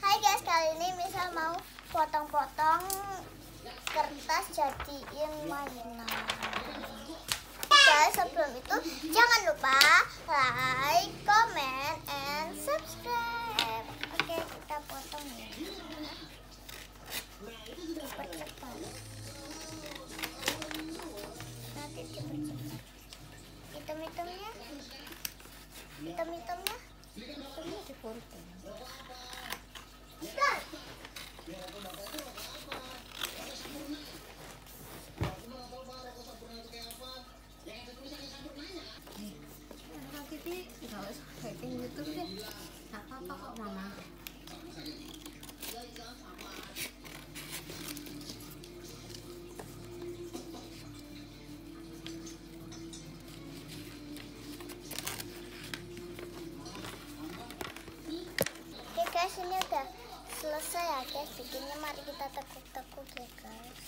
Hai guys, kali ini Misal mau potong-potong kertas jadiin mainan. Guys, sebelum itu jangan lupa like, comment, and subscribe. Oke, kita potong ya. Dipercepat. Nanti dipercepat. Hitam-hitamnya. Hitam-hitamnya dipotong. YouTube deh, nggak apa-apa kok mama. Oke guys, ini udah selesai ya guys bikinnya. Mari kita tekuk-tekuk ya guys.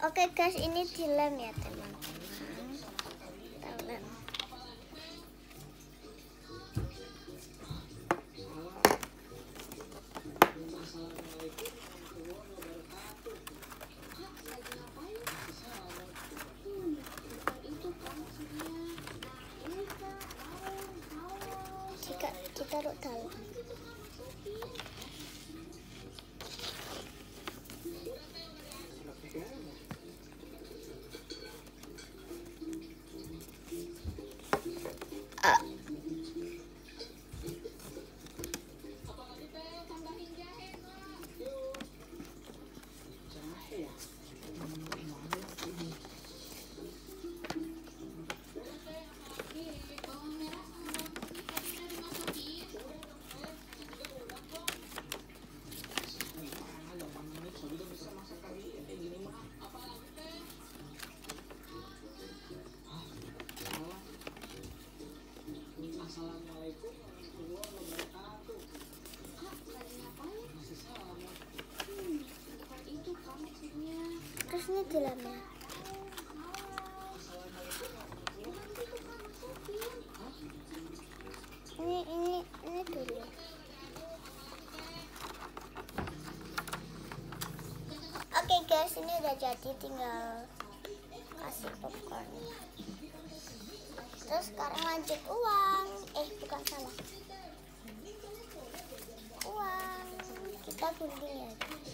Oke guys, ini dilem ya teman-teman. Kita lem. Kita taruh dalam. Terus ini dalamnya. Ini dulu. Oke guys, ini udah jadi, tinggal kasih popcorn. Terus sekarang lanjut uang. Bukan, salah. Uang. Kita gunting ya guys.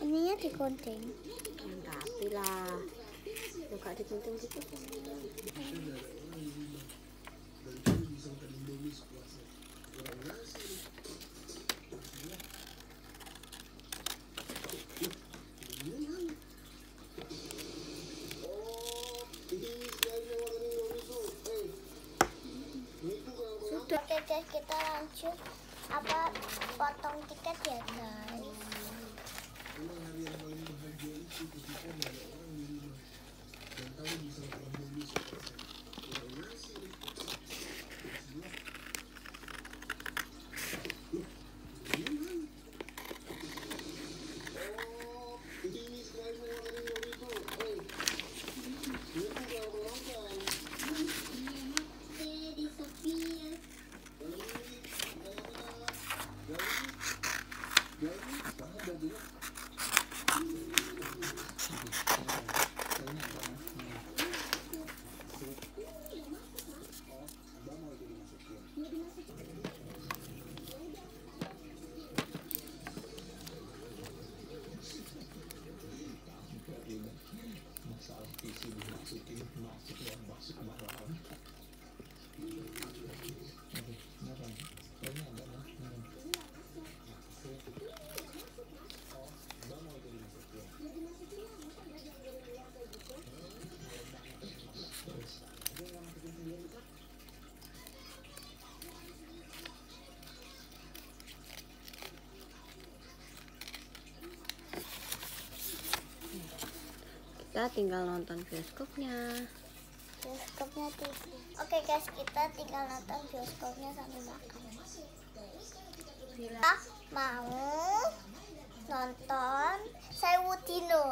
Ininya digunting. Tapi lah, buka digunting gitu. Sudah. Oke guys, kita lanjut potong tiket ya guys. kita tinggal nonton bioskopnya. Bioskopnya tuh. Oke guys, kita tinggal nonton bioskopnya sambil makan. Kita mau nonton Sewu Dino.